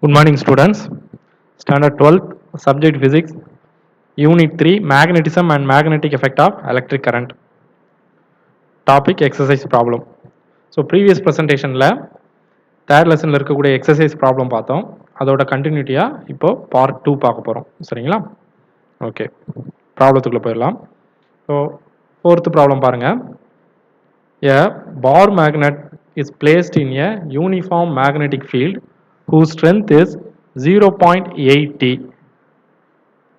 Good morning, students. Standard 12th, subject physics, unit 3, magnetism and magnetic effect of electric current. Topic exercise problem. So, previous presentation la third lesson இருக்கக்கூடிய exercise problem பார்த்தோம். அதோட continuity-ஆ இப்போ part 2 பார்க்க போறோம். சரிங்களா? Okay. ப்ராப்ளத்துக்குள்ள போயிடலாம். So, fourth problem பாருங்க. A bar magnet is placed in a uniform magnetic field whose strength is 0.8 T.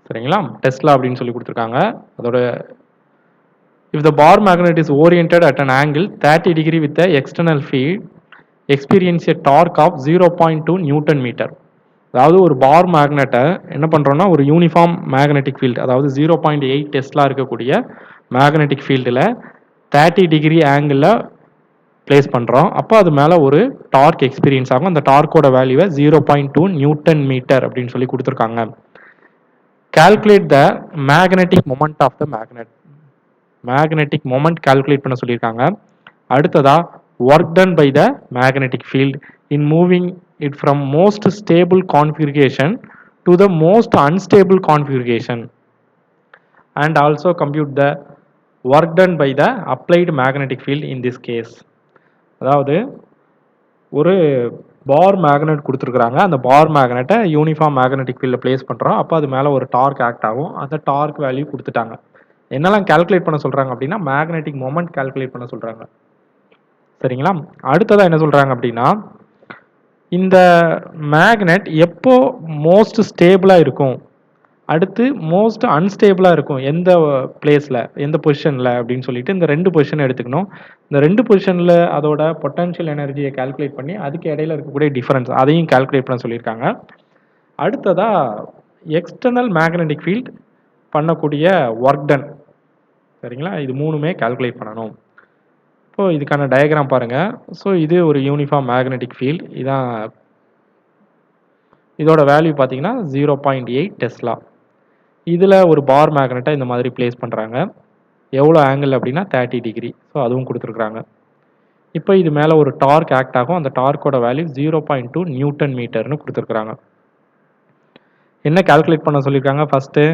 சரிங்களா? டெஸ்லா அப்படின்னு சொல்லி கொடுத்துருக்காங்க. அதோட if the bar magnet is oriented at an angle 30 degree with the external field experience a torque of 0.2 Newton meter. அதாவது ஒரு பார் மேக்னெட்டை என்ன பண்ணுறோம்னா ஒரு யூனிஃபார்ம் மேக்னெட்டிக் ஃபீல்டு அதாவது 0.8 டெஸ்லா இருக்கக்கூடிய மேக்னெட்டிக் ஃபீல்டில் 30 டிகிரி ஆங்கிளில் பிளேஸ் பண்ணுறோம். அப்போ அது மேலே ஒரு டார்க் எக்ஸ்பீரியன்ஸ் ஆகும். அந்த டார்க்கோட வேல்யூவை 0.2 நியூட்டன் மீட்டர் அப்படின்னு சொல்லி கொடுத்துருக்காங்க. Calculate the magnetic moment of the magnet. Magnetic moment calculate பண்ண சொல்லியிருக்காங்க. அடுத்ததா work done by the magnetic field in moving it from most stable configuration to the most unstable configuration and also compute the work done by the applied magnetic field in this case. அதாவது ஒரு bar magnet கொடுத்துருக்குறாங்க. அந்த bar மேக்னெட்டை uniform magnetic ஃபீல்டில் place பண்ணுறோம். அப்போ அது மேலே ஒரு டார்க் ஆக்ட் ஆகும். அந்த டார்க் வேல்யூ கொடுத்துட்டாங்க. என்னெல்லாம் கால்குலேட் பண்ண சொல்கிறாங்க அப்படின்னா மேக்னெட்டிக் மொமெண்ட் கால்குலேட் பண்ண சொல்கிறாங்க. சரிங்களா? அடுத்ததாக என்ன சொல்கிறாங்க அப்படின்னா இந்த மேக்னெட் எப்போ மோஸ்ட் ஸ்டேபிளாக இருக்கும், அடுத்து மோஸ்ட் அன்ஸ்டேபிளாக இருக்கும் எந்த பிளேஸில் எந்த பொசிஷனில் அப்படின்னு சொல்லிட்டு இந்த ரெண்டு பொசிஷனை எடுத்துக்கணும். இந்த ரெண்டு பொசிஷனில் அதோட பொட்டன்ஷியல் எனர்ஜியை கால்குலேட் பண்ணி அதுக்கு இடையில இருக்கக்கூடிய டிஃபரன்ஸ் அதையும் கால்குலேட் பண்ண சொல்லியிருக்காங்க. அடுத்ததாக எக்ஸ்டர்னல் மேக்னெட்டிக் ஃபீல்ட் பண்ணக்கூடிய ஒர்க் டன். சரிங்களா? இது மூணுமே கால்குலேட் பண்ணணும். இப்போ இதுக்கான டயக்ராம் பாருங்கள். ஸோ இது ஒரு யூனிஃபார்ம் மேக்னெட்டிக் ஃபீல்ட். இதான் இதோட வேல்யூ பார்த்தீங்கன்னா 0.8 டெஸ்லா. இதில் ஒரு பார் மேக்னெட்டை இந்த மாதிரி பிளேஸ் பண்ணுறாங்க. எவ்வளோ ஆங்கிள் அப்படின்னா 30 டிகிரி. ஸோ அதுவும் கொடுத்துருக்குறாங்க. இப்போ இது மேலே ஒரு டார்க் ஆக்ட் ஆகும். அந்த டார்க்கோட வேல்யூ 0.2 நியூட்டன் மீட்டர்னு கொடுத்துருக்குறாங்க. என்ன கால்குலேட் பண்ண சொல்லியிருக்காங்க? First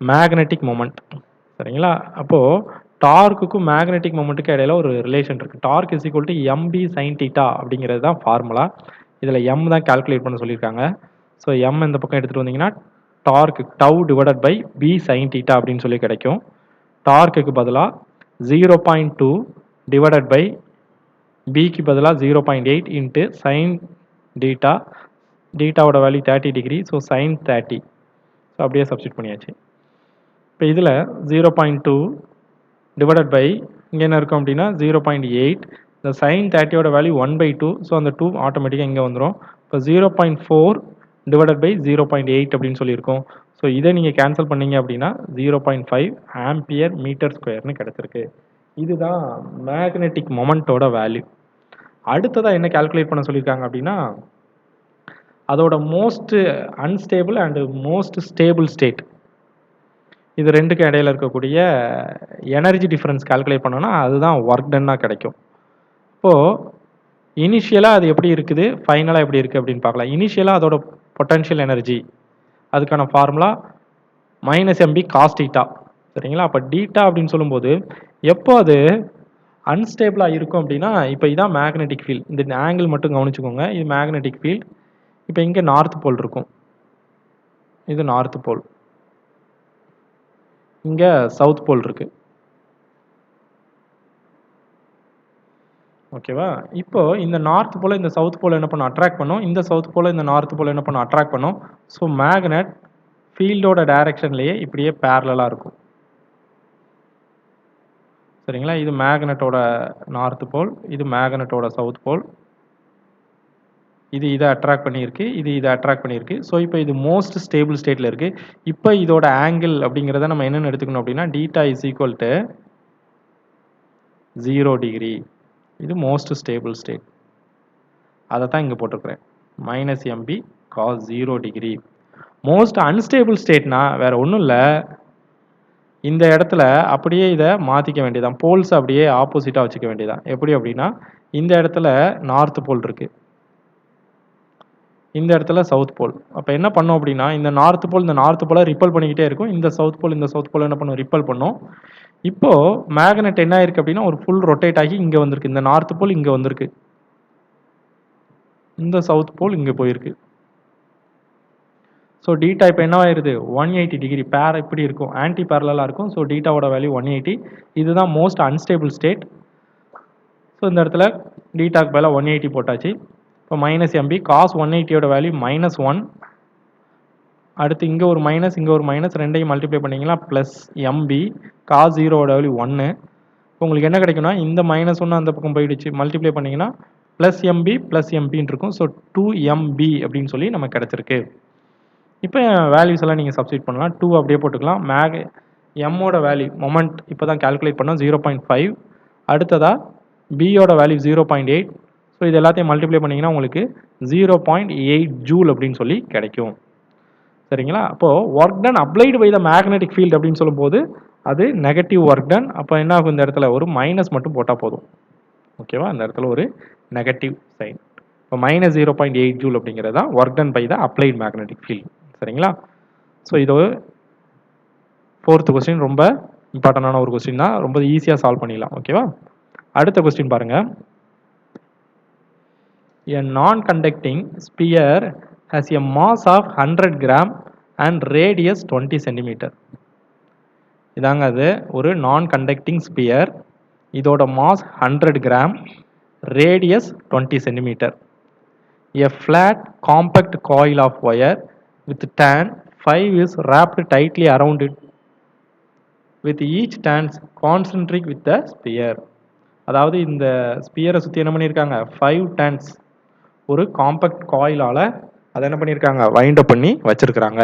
magnetic moment. சரிங்களா? அப்போது டார்க்குக்கும் மேக்னெட்டிக் மொமெண்ட்டுக்கும் இடையில ஒரு ரிலேஷன் இருக்குது. Torque is equal to MB sine theta அப்படிங்கிறது தான் ஃபார்முலா. இதில் எம் தான் கால்குலேட் பண்ண சொல்லியிருக்காங்க. ஸோ எம் இந்த பக்கம் எடுத்துகிட்டு வந்தீங்கன்னா torque tau divided by B sine theta அப்படின்னு சொல்லி கிடைக்கும். டார்க்குக்கு பதிலாக 0.2 டிவைடட் பை பிக்கு பதிலாக 0.8 இன்ட்டு சைன் டீட்டா. டீட்டாவோட value 30 degree. So sine 30. So அப்படியே சப்ஸ்டிட் பண்ணியாச்சு. இப்போ இதில் 0.2 டிவைடட் பை இங்கே என்ன இருக்கும் அப்படின்னா 0.8. இந்த சைன் 30யோட வேல்யூ 1/2. ஸோ அந்த 2 ஆட்டோமேட்டிக்காக இங்கே வந்துடும். இப்போ 0.4 டிவைடட் பை 0.8 அப்படின்னு சொல்லியிருக்கோம். ஸோ இதை நீங்கள் கேன்சல் பண்ணீங்க அப்படின்னா 0.5 ஆம்பியர் மீட்டர் ஸ்கொயர்னு கிடச்சிருக்கு. இதுதான் மேக்னெட்டிக் மொமெண்ட்டோட வேல்யூ. அடுத்ததாக என்ன கால்குலேட் பண்ண சொல்லியிருக்காங்க அப்படின்னா அதோட most unstable and most stable state. இது ரெண்டுக்கு இடையில இருக்கக்கூடிய எனர்ஜி டிஃபரன்ஸ் கால்குலேட் பண்ணோன்னா அதுதான் ஒர்க் டன்னாக கிடைக்கும். இப்போது இனிஷியலாக அது எப்படி இருக்குது, ஃபைனலாக எப்படி இருக்குது அப்படின்னு பார்க்கலாம். இனிஷியலாக அதோட பொட்டன்ஷியல் எனர்ஜி அதுக்கான ஃபார்முலா -mb காஸ் டீட்டா. சரிங்களா? அப்போ டீட்டா அப்படின்னு சொல்லும்போது எப்போ அது அன்ஸ்டேபிளாக இருக்கும் அப்படின்னா இப்போ இதான் மேக்னெட்டிக் ஃபீல்ட். இந்த ஆங்கிள் மட்டும் கவனிச்சுக்கோங்க. இது மேக்னெட்டிக் ஃபீல்ட். இப்போ இங்கே நார்த் போல் இருக்கும். இது நார்த் போல். இங்கே சவுத் போல் இருக்குது. ஓகேவா? இப்போ இந்த நார்த் போல் இந்த சவுத் போல் என்ன பண்ணும், அட்ராக்ட் பண்ணும். இந்த சவுத் போல் இந்த நார்த் போல் என்ன பண்ணும், அட்ராக்ட் பண்ணும். ஸோ மேக்னெட் ஃபீல்டோட டைரக்ஷன்லேயே இப்படியே பேரலாக இருக்கும். சரிங்களா? இது மேக்னெட்டோட நார்த் போல், இது மேக்னெட்டோட சவுத் போல். இது இதை அட்ராக்ட் பண்ணியிருக்கு, இது இதை அட்ராக்ட் பண்ணியிருக்கு. ஸோ இப்போ இது மோஸ்ட் ஸ்டேபிள் ஸ்டேட்டில் இருக்குது. இப்போ இதோட ஆங்கிள் அப்படிங்கிறத நம்ம என்னென்னு எடுத்துக்கணும் அப்படின்னா theta is equal to 0 degree. இது மோஸ்ட் ஸ்டேபிள் ஸ்டேட். அதை தான் இங்கே போட்டிருக்கிறேன். -mb cos 0 டிகிரி. மோஸ்ட் அன்ஸ்டேபிள் ஸ்டேட்னா வேற ஒன்றும் இல்லை, இந்த இடத்துல அப்படியே இதை மாற்றிக்க வேண்டியதான். போல்ஸ் அப்படியே ஆப்போசிட்டாக வச்சுக்க வேண்டியதான். எப்படி அப்படின்னா இந்த இடத்துல நார்த் போல் இருக்குது, இந்த இடத்துல சவுத் போல். அப்போ என்ன பண்ணோம் அப்படின்னா இந்த நார்த் போலை ரிப்பல் பண்ணிக்கிட்டே இருக்கும். இந்த சவுத் போல் என்ன பண்ணும், ரிப்பல் பண்ணும். இப்போ மேக்னெட் என்ன ஆயிருக்கு அப்படின்னா ஒரு ஃபுல் ரொட்டேட் ஆகி இங்கே வந்திருக்கு. இந்த நார்த் போல் இங்கே வந்திருக்கு, இந்த சவுத் போல் இங்கே போயிருக்கு. ஸோ டீட்டா இப்போ என்ன ஆயிருது 180 டிகிரி பேர் இப்படி இருக்கும், ஆன்டி பேரலாக இருக்கும். ஸோ டீட்டாவோட வேல்யூ 180. இதுதான் மோஸ்ட் அன்ஸ்டேபிள் ஸ்டேட். ஸோ இந்த இடத்துல டீட்டாக்கு மேலே 180 போட்டாச்சு. இப்போ மைனஸ் எம்பி காஸ் 180யோட வேல்யூ -1. அடுத்து இங்கே ஒரு மைனஸ் ரெண்டையும் மல்டிப்ளை பண்ணிங்கன்னா ப்ளஸ் எம்பி காஸ் 0வோட வேல்யூ 1. உங்களுக்கு என்ன கிடைக்கும்னா இந்த -1 அந்த பக்கம் போயிடுச்சு, மல்டிப்ளை பண்ணிங்கன்னா ப்ளஸ் எம்பின்னு இருக்கும். ஸோ 2MB அப்படின்னு சொல்லி நமக்கு கிடச்சிருக்கு. இப்போ வேல்யூஸ் எல்லாம் நீங்கள் சப்ஸ்டிட் பண்ணலாம். 2 அப்படியே போட்டுக்கலாம். எம்மோட வேல்யூ மொமெண்ட் இப்போ தான் கால்குலேட் பண்ணோம் 0.5. அடுத்ததாக பியோட வேல்யூ 0.8. ஸோ இது எல்லாத்தையும் மல்டிப்ளை பண்ணிங்கன்னா உங்களுக்கு 0.8 ஜூல் அப்படின்னு சொல்லி கிடைக்கும். சரிங்களா? அப்போது work done applied by the magnetic field அப்படின்னு சொல்லும்போது அது நெகட்டிவ் ஒர்க் டன். அப்போ என்ன ஆகும், இந்த இடத்துல ஒரு மைனஸ் மட்டும் போட்டால் போதும். ஓகேவா? இந்த இடத்துல ஒரு நெகட்டிவ் சைன். இப்போ -0.8 ஜூல் அப்படிங்கிறது தான் work done by the applied magnetic field. சரிங்களா? ஸோ இது 4th கொஸ்டின் ரொம்ப இம்பார்ட்டண்டான ஒரு கொஸ்டின் தான், ரொம்ப ஈஸியாக சால்வ் பண்ணிடலாம். ஓகேவா? அடுத்த கொஸ்டின் பாருங்க. A non-conducting sphere has a mass of 100 gram and radius 20 centimeter. இதாங்க அது ஒரு non-conducting sphere. இதோட mass 100 gram, radius 20 centimeter. A flat compact coil of wire with tan 5 is wrapped tightly around it, with each turns concentric with the sphere. அதாவது இந்த ஸ்பியரை சுற்றி என்ன பண்ணியிருக்காங்க, 5 turns ஒரு காம்பேக்ட் காயிலால் அதை என்ன பண்ணியிருக்காங்க, வைண்ட் அப் பண்ணி வச்சிருக்கிறாங்க.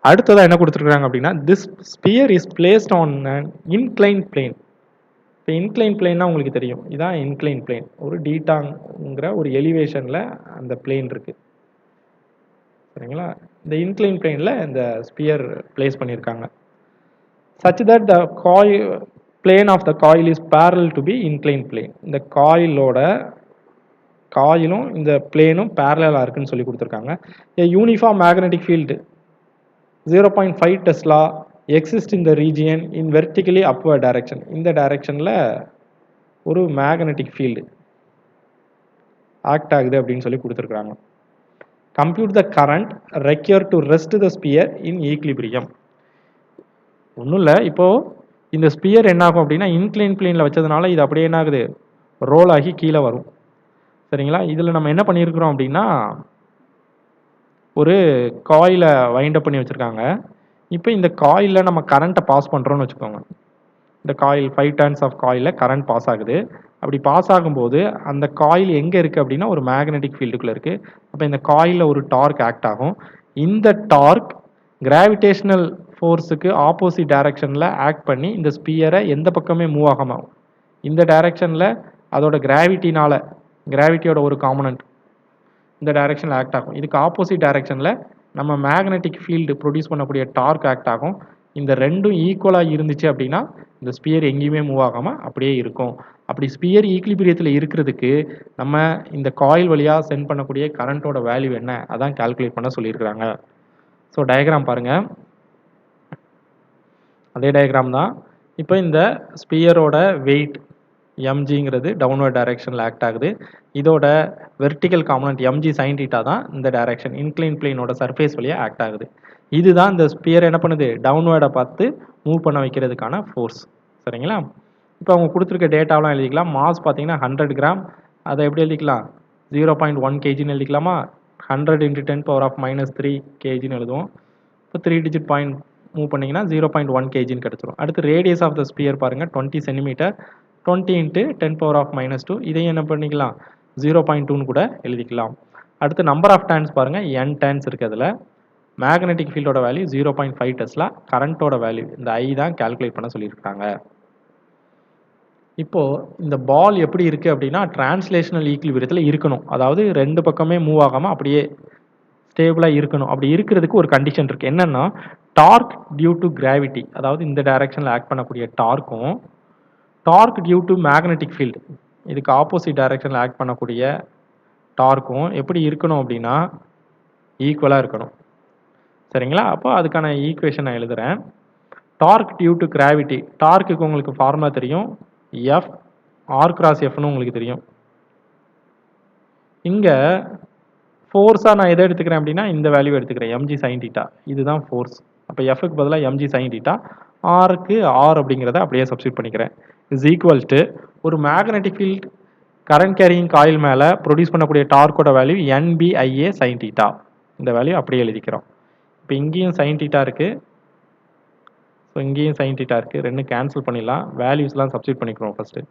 அடுத்ததாக என்ன கொடுத்துருக்காங்க அப்படின்னா this sphere is placed on incline plane. இப்போ இன்க்ளைன் பிளேன்னா உங்களுக்கு தெரியும், இதான் இன்க்ளைன் பிளேன். ஒரு டீட்டாங்கிற ஒரு எலிவேஷனில் அந்த பிளேன் இருக்கு. சரிங்களா? இந்த இன்க்ளைன் பிளேனில் இந்த ஸ்பியர் பிளேஸ் பண்ணியிருக்காங்க. such that the coil plane of the coil is parallel to be inclined plane. இந்த காயிலும் இந்த பிளேனும் பேரலா இருக்குன்னு சொல்லி கொடுத்துருக்காங்க. A uniform magnetic field 0.5 Tesla exists in the region in vertically upward direction. இந்த டைரக்ஷன்ல ஒரு மேக்னெட்டிக் ஃபீல்டு ஆக்ட் ஆகுது அப்படின்னு சொல்லி கொடுத்துருக்காங்க. Compute the current required to rest the sphere in equilibrium. ஒன்றும் இல்லை, இப்போது இந்த ஸ்பியர் என்ன ஆகும் அப்படின்னா இன்க்ளைன் பிளேனில் வச்சதுனால இது அப்படியே என்ன ஆகுது, ரோல் ஆகி கீழே வரும். சரிங்களா? இதில் நம்ம என்ன பண்ணியிருக்கிறோம் அப்படின்னா ஒரு காயிலை வைண்ட் அப் பண்ணி வச்சுருக்காங்க. இப்போ இந்த காயிலில் நம்ம கரண்ட்டை பாஸ் பண்ணுறோன்னு வச்சுக்கோங்க. இந்த காயில் 5 டர்ன்ஸ் ஆஃப் காயிலில் கரண்ட் பாஸ் ஆகுது. அப்படி பாஸ் ஆகும்போது அந்த காயில் எங்கே இருக்குது அப்படின்னா ஒரு மேக்னெட்டிக் ஃபீல்டுக்குள்ளே இருக்குது. அப்போ இந்த காயிலில் ஒரு டார்க் ஆக்ட் ஆகும். இந்த டார்க் கிராவிடேஷனல் ஃபோர்ஸுக்கு ஆப்போசிட் டைரக்ஷனில் ஆக்ட் பண்ணி இந்த ஸ்பியரை எந்த பக்கமே மூவ் ஆகாமல் இந்த டைரக்ஷனில் அதோட கிராவிட்டியோட ஒரு காம்பனண்ட் இந்த டைரக்ஷனில் ஆக்ட் ஆகும். இதுக்கு ஆப்போசிட் டைரக்ஷனில் நம்ம மேக்னெட்டிக் ஃபீல்டு ப்ரொடியூஸ் பண்ணக்கூடிய டார்க் ஆக்ட் ஆகும். இந்த ரெண்டும் ஈக்குவலாக இருந்துச்சு அப்படின்னா இந்த ஸ்பியர் எங்கேயுமே மூவ் ஆகாமல் அப்படியே இருக்கும். அப்படி ஸ்பியர் ஈக்லிபிரியத்தில் இருக்கிறதுக்கு நம்ம இந்த காயில் வழியாக சென்ட் பண்ணக்கூடிய கரண்ட்டோட வேல்யூ என்ன, அதான் கால்குலேட் பண்ண சொல்லியிருக்கிறாங்க. ஸோ டயக்ராம் பாருங்கள், அதே டயக்ராம் தான். இப்போ இந்த ஸ்பியரோட வெயிட் mgங்கிறது டவுன்வர்ட் டைரக்ஷனில் ஆக்ட் ஆகுது. இதோட வெர்டிக்கல் காம்பனண்ட் mg sin θ தான் இந்த டைரக்ஷன் இன்க்ளைன் பிளேனோட சர்ஃபேஸ் வழியாக ஆக்ட் ஆகுது. இதுதான் இந்த ஸ்பியர் என்ன பண்ணுது, டவுன்வர்டை பார்த்து மூவ் பண்ண வைக்கிறதுக்கான ஃபோர்ஸ். சரிங்களா? இப்போ அவங்க கொடுத்துருக்க டேட்டாவெலாம் எழுதிக்கலாம். மாஸ் பார்த்தீங்கன்னா 100 கிராம், அதை எப்படி எழுதிக்கலாம், 0.1 kgன்னு எழுதிக்கலாமா. 100 × 10⁻³ kgன்னு எழுதுவோம். இப்போ 3 டிஜிட் பாயிண்ட் மூவ் பண்ணிங்கன்னா 0.1 kgன்னு கிடச்சிரும். அடுத்து ரேடியஸ் ஆஃப் த ஸ்பியர் பாருங்கள் 20 சென்டிமீட்டர், 20 × 10⁻². இதையும் என்ன பண்ணிக்கலாம், 0.2ன்னு கூட எழுதிக்கலாம். அடுத்து நம்பர் ஆஃப் டர்ன்ஸ் பாருங்கள், n டர்ன்ஸ் இருக்குது. அதில் மேக்னெட்டிக் ஃபீல்டோட வேல்யூ 0.5 டெஸ்லா, கரண்ட்டோட வேல்யூ இந்த I தான் கால்குலேட் பண்ண சொல்லியிருக்காங்க. இப்போது இந்த பால் எப்படி இருக்குது அப்படின்னா டிரான்ஸ்லேஷனல் ஈக்லிபிரியத்தில் இருக்கணும். அதாவது ரெண்டு பக்கமே மூவ் ஆகாமல் அப்படியே ஸ்டேபிளாக இருக்கணும். அப்படி இருக்கிறதுக்கு ஒரு கண்டிஷன் இருக்குது. என்னென்னா டார்க் டியூ டு கிராவிட்டி, அதாவது இந்த டைரக்ஷனில் ஆக்ட் பண்ணக்கூடிய டார்க்கும் torque due to magnetic field இதுக்கு ஆப்போசிட் டைரக்ஷனில் ஆக்ட் பண்ணக்கூடிய டார்க்கும் எப்படி இருக்கணும் அப்படின்னா ஈக்குவலாக இருக்கணும். சரிங்களா? அப்போ அதுக்கான ஈக்குவேஷன் நான் எழுதுகிறேன். டார்க் டியூ டு கிராவிட்டி, டார்க்குக்கு உங்களுக்கு ஃபார்முலா தெரியும், எஃப் ஆர் கிராஸ் எஃப்னு உங்களுக்கு தெரியும். இங்கே ஃபோர்ஸாக நான் எதை எடுத்துக்கிறேன் அப்படின்னா இந்த வேல்யூ எடுத்துக்கிறேன், எம்ஜி சைன் டீட்டா. இதுதான் ஃபோர்ஸ். அப்போ எஃப்க்கு பதிலாக எம்ஜி சைன் டீட்டா, ஆருக்கு ஆர் அப்படிங்கிறத அப்படியே சப்ஸ்டியூட் பண்ணிக்கிறேன். இஸ் ஈக்குவல் டு ஒரு magnetic field current carrying coil மேலே ப்ரொடியூஸ் பண்ணக்கூடிய டார்க்கோட வேல்யூ என்பிஐஏ சைன் டீட்டா. இந்த வேல்யூ அப்படியே எழுதிக்கிறோம். இப்போ இங்கேயும் சைன் டீட்டா இருக்குது, ஸோ இங்கேயும் சைன் டீட்டா இருக்குது. ரெண்டும் கேன்சல் பண்ணிடலாம். வேல்யூஸ்லாம் சப்ஸ்டியூட் பண்ணிக்கிறோம். ஃபஸ்ட்டு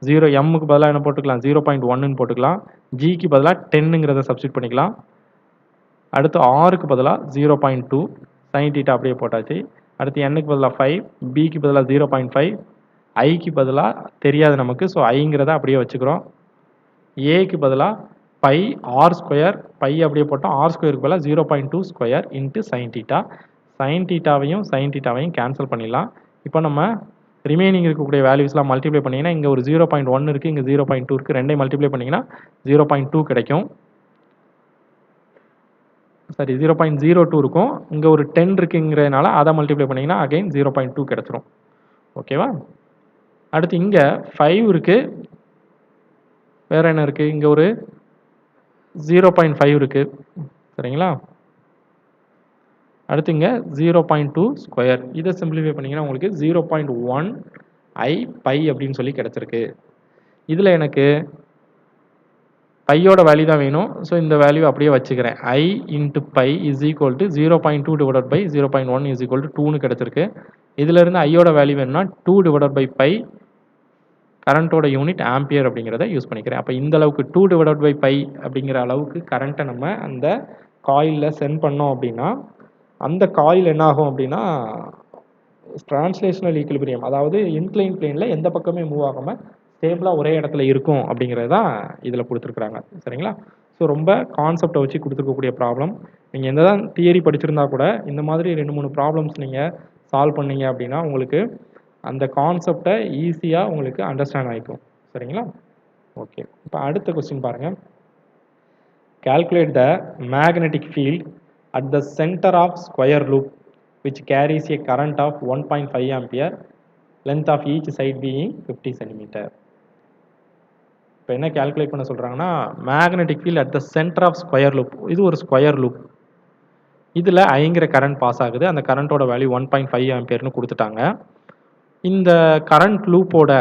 0 எம்முக்கு பதிலாக என்ன போட்டுக்கலாம், 0.1ன்னு போட்டுக்கலாம். ஜிக்கு பதிலாக 10ங்கிறத சப்ஸ்டியூட் பண்ணிக்கலாம். அடுத்து ஆருக்கு பதிலாக 0.2 சைன் டீட்டா அப்படியே போட்டாச்சு. அடுத்து என்னுக்கு பதிலாக 5, பிக்கு பதிலாக 0.5, ஐக்கு பதிலாக தெரியாது நமக்கு, ஸோ ஐங்கிறத அப்படியே வச்சுக்கிறோம். ஏக்கு பதிலாக பை ஆர் ஸ்கொயர், பை அப்படியே போட்டோம். ஆர் ஸ்கொயருக்கு பதிலாக 0.2 square into sine theta. Sine டீட்டாவையும் கேன்சல் பண்ணிடலாம். இப்போ நம்ம ரிமைனிங் இருக்கக்கூடிய வேல்யூஸ்லாம் மல்டிப்ளை பண்ணிங்கன்னா இங்கே ஒரு 0.1 இருக்குது, இங்கே 0.2 இருக்குது. ரெண்டையும் மல்டிப்ளை பண்ணிங்கன்னா 0.2 கிடைக்கும். சரி, 0.02 இருக்கும். இங்கே ஒரு 10 இருக்குங்கிறதுனால அதை மல்டிப்ளை பண்ணிங்கன்னா அகைன் 0.2 கிடச்சிரும். ஓகேவா? அடுத்து இங்கே 5 இருக்குது. வேறு என்ன இருக்குது? இங்கே ஒரு 0.5 இருக்குது. சரிங்களா? அடுத்து இங்கே 0.2 ஸ்கொயர். இதை சிம்பிளிஃபை பண்ணிங்கன்னா உங்களுக்கு 0.1 ஐ பை அப்படின்னு சொல்லி கிடச்சிருக்கு. இதில் எனக்கு பையோட வேல்யூ தான் வேணும், ஸோ இந்த வேல்யூ அப்படியே வச்சுக்கிறேன். I into pi is equal to 0.2 divided by 0.1 is equal to 2ன்னு கிடச்சிருக்கு. இதிலிருந்து ஐயோட வேல்யூ வேணும்னா 2 டிவைடட் பை பை, கரண்ட்டோட யூனிட் ஆம்பியர் அப்படிங்கிறத யூஸ் பண்ணிக்கிறேன். அப்போ இந்த அளவுக்கு 2 டிவைடட் பை பை அப்படிங்கிற அளவுக்கு கரண்ட்டை நம்ம அந்த காயிலில் சென்ட் பண்ணோம் அப்படின்னா அந்த காயில் என்ன ஆகும் அப்படின்னா டிரான்ஸ்லேஷனல் ஈக்குலிபிரியம், அதாவது இன்க்ளைன் பிளேனில் எந்த பக்கமே மூவ் ஆகாமல் ஸ்டேபிளாக ஒரே இடத்துல இருக்கும் அப்படிங்கிறது தான் இதில் கொடுத்துருக்குறாங்க. சரிங்களா? ஸோ ரொம்ப கான்செப்டை வச்சு கொடுத்துருக்கக்கூடிய ப்ராப்ளம். நீங்கள் எந்த தான் தியரி படிச்சிருந்தா கூட இந்த மாதிரி 2-3 ப்ராப்ளம்ஸ் நீங்கள் சால்வ் பண்ணீங்க அப்படின்னா உங்களுக்கு அந்த கான்செப்டை ஈஸியாக உங்களுக்கு அண்டர்ஸ்டாண்ட் ஆகிக்கும். சரிங்களா? ஓகே, இப்போ அடுத்த கொஸ்டின் பாருங்கள். Calculate the magnetic field at the center of square loop which carries a current of 1.5 ampere, length of each side being 50 cm. இப்போ என்ன கால்குலேட் பண்ண சொல்கிறாங்கன்னா magnetic field at the centre of square loop. இது ஒரு square loop. இதில் ஐங்கிற current pass ஆகுது. அந்த கரண்ட்டோட value 1.5 ஆம்பியர்னு கொடுத்துட்டாங்க. இந்த கரண்ட் லூப்போட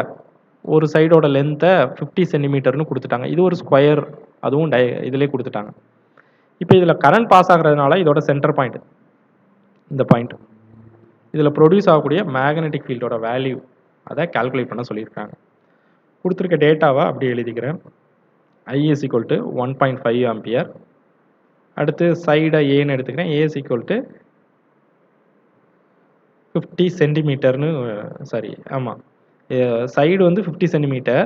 ஒரு சைடோட லென்த்தை 50 சென்டிமீட்டர்னு கொடுத்துட்டாங்க. இது ஒரு ஸ்கொயர், அதுவும் இதிலே கொடுத்துட்டாங்க. இப்போ இதில் கரண்ட் பாஸ் ஆகிறதுனால இதோட சென்டர் பாயிண்ட் இந்த பாயிண்ட், இதில் ப்ரொடியூஸ் ஆகக்கூடிய மேக்னெட்டிக் ஃபீல்டோட வேல்யூ அதை கால்குலேட் பண்ண சொல்லியிருக்காங்க. கொடுத்துருக்க டேட்டாவை அப்படி எழுதிக்கிறேன். ஐ இஸ் ஈக்குவல் டு 1.5 ஆம்பியர். அடுத்து சைடை ஏன்னு எடுத்துக்கிறேன். ஏ இஸ் ஈக்குவல் டு 50 சென்டிமீட்டர்னு, சாரி ஆமாம், சைடு வந்து 50 சென்டிமீட்டர்.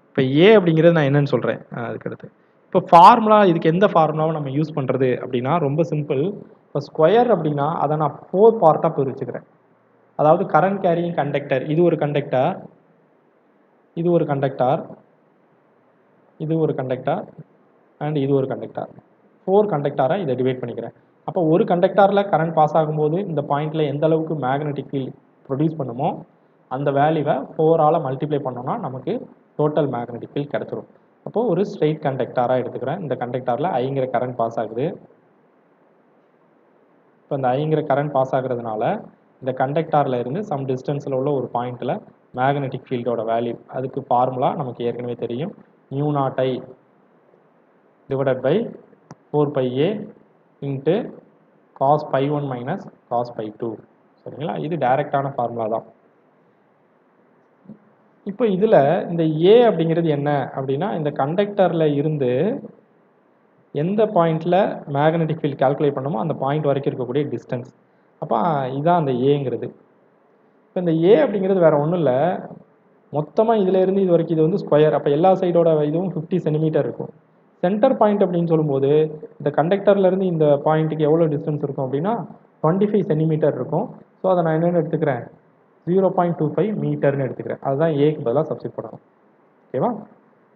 இப்போ ஏ அப்படிங்கிறது நான் என்னன்னு சொல்கிறேன் அதுக்கடுத்து. இப்போ ஃபார்முலா, இதுக்கு எந்த ஃபார்முலாவை நம்ம யூஸ் பண்ணுறது அப்படின்னா ரொம்ப சிம்பிள். இப்போ ஸ்கொயர் அப்படின்னா அதை நான் 4 பார்ட்டாக பிரிச்சுக்கிறேன். அதாவது கரண்ட் கேரியிங் கண்டக்டர், இது ஒரு கண்டக்டர், இது ஒரு கண்டக்டர், இது ஒரு கண்டக்டர் அண்ட் இது ஒரு கண்டக்டர். 4 கண்டக்டரை இதை டிவைட் பண்ணிக்கிறேன். அப்போ ஒரு கண்டக்டரில் கரண்ட் பாஸ் ஆகும்போது இந்த பாயிண்டில் எந்த அளவுக்கு மேக்னெட்டிக் ஃபீல்ட் ப்ரொடியூஸ் பண்ணுமோ அந்த வேல்யூவை 4ஆல் மல்டிப்ளை பண்ணோம்னா நமக்கு டோட்டல் மேக்னெட்டிக் ஃபீல்ட் கிடச்சிரும். அப்போது ஒரு ஸ்ட்ரெயிட் கண்டக்டராக எடுத்துக்கிறேன். இந்த கண்டக்டரில் ஐங்கிற கரண்ட் பாஸ் ஆகுது. இப்போ இந்த ஐங்கிற கரண்ட் பாஸ் ஆகுறதுனால இந்த கண்டக்டரில் இருந்து சம் டிஸ்டன்ஸில் உள்ள ஒரு பாயிண்டில் மேக்னெட்டிக் ஃபீல்டோட வேல்யூ, அதுக்கு ஃபார்முலா நமக்கு ஏற்கனவே தெரியும். μ0I divided by 4πA into cos π1 minus cos π2. சரிங்களா? இது டைரக்டான ஃபார்முலா தான். இப்போ இதில் இந்த ஏ அப்படிங்கிறது என்ன அப்படின்னா இந்த கண்டக்டரில் இருந்து எந்த பாயிண்டில் மேக்னெட்டிக் ஃபீல்ட் கால்குலேட் பண்ணமோ அந்த பாயிண்ட் வரைக்கும் இருக்கக்கூடிய டிஸ்டன்ஸ். அப்போ இதுதான் அந்த ஏங்கிறது. இப்போ இந்த ஏ அப்படிங்கிறது வேறு ஒன்றும் இல்லை, மொத்தமாக இதிலேருந்து இது வரைக்கும் இது வந்து ஸ்கொயர். அப்போ எல்லா சைடோட இதுவும் 50 சென்டிமீட்டர் இருக்கும். சென்டர் பாயிண்ட் அப்படின்னு சொல்லும்போது இந்த கண்டக்டர்லேருந்து இந்த பாயிண்ட்டுக்கு எவ்வளோ டிஸ்டன்ஸ் இருக்கும் அப்படின்னா 25 சென்டிமீட்டர் இருக்கும். ஸோ அதை நான் என்னென்னு எடுத்துக்கிறேன், 0.25 மீட்டர்னு எடுத்துக்கிறேன். அதுதான் ஏக்கு பதிலாக சப்ஸ்டிட் பண்ணணும். ஓகேவா?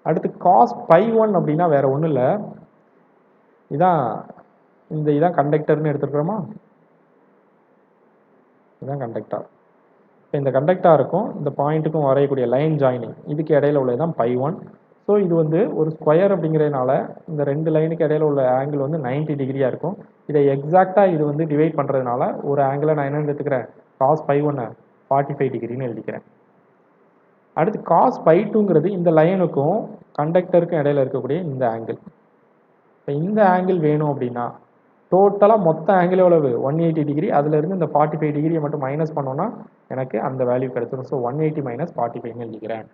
அடுத்து காஸ் π1 அப்படின்னா வேறு ஒன்றும் இல்லை, இதான் இதான் கண்டக்டர்னு எடுத்துக்கிறோமா? இதுதான் கண்டக்டர். இப்போ இந்த கண்டக்டாருக்கும் இந்த பாயிண்ட்டுக்கும் வரையக்கூடிய லைன் ஜாயினிங் இதுக்கு இடையில உள்ளது தான் π1. ஸோ இது வந்து ஒரு ஸ்கொயர் அப்படிங்கிறதுனால இந்த ரெண்டு லைனுக்கு இடையில உள்ள ஆங்கிள் வந்து 90 டிகிரியாக இருக்கும். இதை எக்ஸாக்டாக இது வந்து டிவைட் பண்ணுறதுனால ஒரு ஆங்கிளை நான் என்னென்னு எடுத்துக்கிறேன், cos π1 45 டிகிரின்னு எழுதிக்கிறேன். அடுத்து cos π2ங்கிறது இந்த லைனுக்கும் கண்டக்டருக்கும் இடையில இருக்கக்கூடிய இந்த ஆங்கிள். இப்போ இந்த ஆங்கிள் வேணும் அப்படின்னா டோட்டலாக மொத்த ஆங்கிள் எவ்வளவு 180 டிகிரி. அதிலிருந்து இந்த 45 டிகிரியை மட்டும் மைனஸ் பண்ணோன்னா எனக்கு அந்த வேல்யூ கிடைச்சிடும். ஸோ 180 மைனஸ் 45ன்னு எழுதிக்கிறேன்.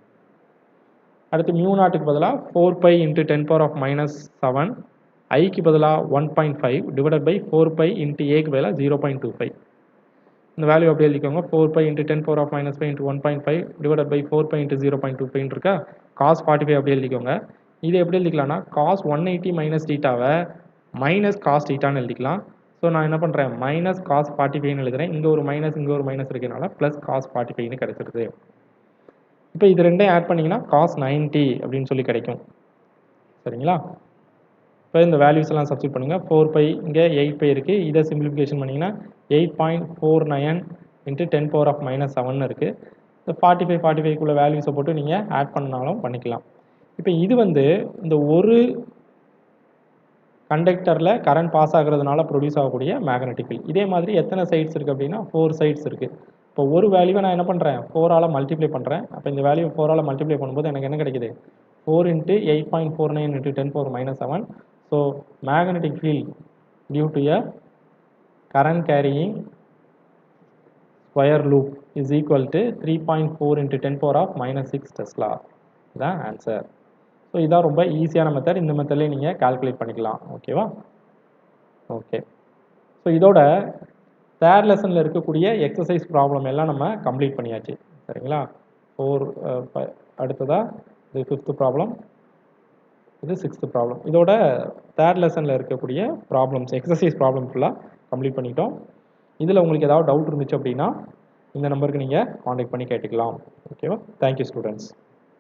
அடுத்து மியூ நாட்டுக்கு பதிலாக 4π இன்ட்டு 10⁻⁻7 ஐக்கு பதிலாக 1.5 டிவைடட் பை 4π இன்ட்டு ஏக்கு பதிலாக 0.25. இந்த வேல்யூ அப்படியே எழுதிக்கோங்க. 4π into 10⁻⁻5 into 1.5 divided by 4π into 0.25 இருக்கா. cos 45 அப்படியே எழுதிக்கோங்க. இது எப்படி எழுதிக்கலாம்னா cos 180 மைனஸ் தீட்டாவை மைனஸ் காஸ் தீட்டான்னு எழுதிக்கலாம். ஸோ நான் என்ன பண்ணுறேன், மைனஸ் காஸ் 45ன்னு எழுதுறேன். இங்கே ஒரு மைனஸ் இருக்கிறதுனால ப்ளஸ் காஸ் 45ன்னு கிடைச்சிருது. இப்போ இது ரெண்டையும் ஆட் பண்ணிங்கன்னா காஸ் 90 அப்படின்னு சொல்லி கிடைக்கும். சரிங்களா? இப்போ இந்த வேல்யூஸ் எல்லாம் சப்ஸ்டிட் பண்ணுங்கள். 4π இங்கே 8π இருக்குது. இதை சிம்பிளிஃபிகேஷன் பண்ணிங்கன்னா 8.49 இன்ட்டு 10⁻⁻7 இருக்குது. இந்த 45க்குள்ள வேல்யூஸை போட்டு நீங்கள் ஆட் பண்ணாலும் பண்ணிக்கலாம். இப்போ இது வந்து இந்த ஒரு கண்டக்டரில் கரண்ட் பாஸ் ஆகிறதுனால ப்ரொடியூஸ் ஆகக்கூடிய மேக்னெட்டிக் ஃபீல்ட். இதே மாதிரி எத்தனை சைட்ஸ் இருக்குது அப்படின்னா 4 சைட்ஸ் இருக்குது. இப்போ ஒரு வேல்யூவை நான் என்ன பண்ணுறேன், 4ஆல் மல்டிப்ளை பண்ணுறேன். அப்போ இந்த வேல்யூ 4ஆல் மல்டிப்ளை பண்ணும்போது எனக்கு என்ன கிடைக்குது, 4 into 8.49 into 10⁻⁻7. So magnetic field due to a current carrying square loop is equal to 3.4 into 10⁻⁻6 tesla. இதுதான் ஆன்சர். ஸோ இதான் ரொம்ப ஈஸியான மெத்தட். இந்த மெத்தட்லேயே நீங்கள் கால்குலேட் பண்ணிக்கலாம். ஓகேவா? ஓகே. ஸோ இதோட தேர்ட் லெசனில் இருக்கக்கூடிய எக்ஸசைஸ் ப்ராப்ளம் எல்லாம் நம்ம கம்ப்ளீட் பண்ணியாச்சு. சரிங்களா? அடுத்ததாக இது 5th ப்ராப்ளம், இது 6th ப்ராப்ளம். இதோட தேர்ட் லெசனில் இருக்கக்கூடிய ப்ராப்ளம்ஸ் எக்ஸசைஸ் ப்ராப்ளம் ஃபுல்லாக கம்ப்ளீட் பண்ணிட்டோம். இதில் உங்களுக்கு ஏதாவது டவுட் இருந்துச்சு அப்படின்னா இந்த நம்பருக்கு நீங்கள் காண்டாக்ட் பண்ணி கேட்டுக்கலாம். ஓகேவா? Thank you students.